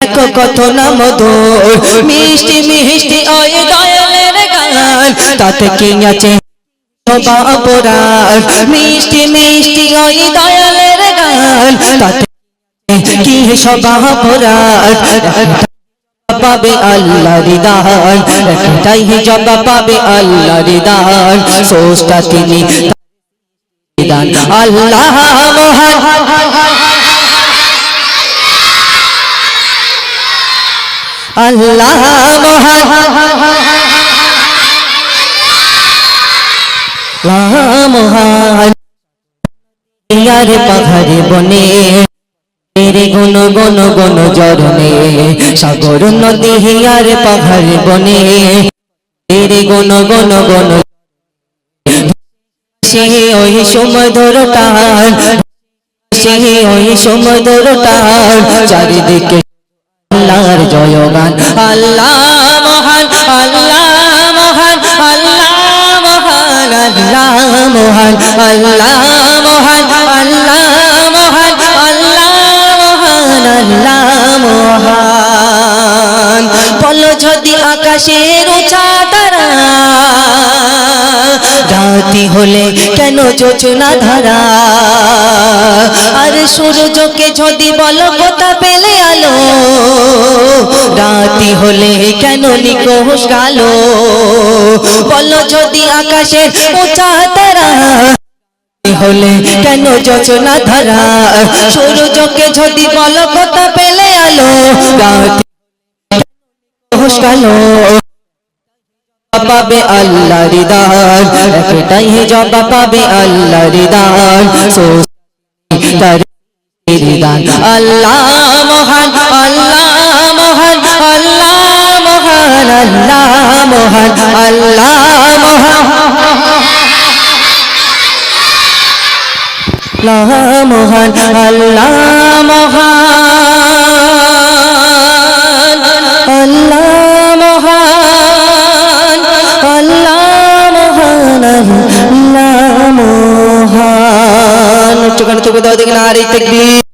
দেখো কত না মধুর মিষ্টি মিষ্টি ওই দয়ালের গান তাতে কি আছে শোভা অপরাধ মিষ্টি মিষ্টি ওই দয়ালের গান তাতে কি শোভা অপরাধ পাবে আল্লাহর দান একটাই জবা পাবে আল্লাহর দান সোস্তা তিনি দান আল্লাহ মহান আল্লাহ মহান মহান ইয়ার পাহাড়ে বনে तेरे गुन गुन गुन जरने सागर नदी हियार पहाड़ बने तेरे गुन गुन गुन से ओई सुमधुर टान से ओई सुमधुर टान चारिदिके आल्लाहर जयगान आल्लाह महान अल्लाह महान अल्लाह महान अल्लाह महान अल्लाह महान अल्लाह महान अल्लाह महान বলো যদি আকাশের উঁচা তারা রাতি হলে কেন যোজনা ধারা আর সূর্যকে যদি বলো কোথা পেলে আলো রাতি হলে কেন নিকোষ কালো বলো যদি আকাশের উঁচা তারা হলে কেন যোজনা ধারা সূর্যকে যদি বলো কোথা পেলে আলো রাতি কালো পাবে আল্লাহর দান একটাই জবা পাবে আল্লাহর দান তার দান আল্লাহ মহান আল্লাহ মহান আল্লাহ মহান আল্লাহ মহান আল্লাহ মহান আল্লাহ মহান আল্লাহ মহান আল্লাহ মহান আল্লাহ মহান আল্লাহ মহান চোখ দাও দেখে নারী তাকবীর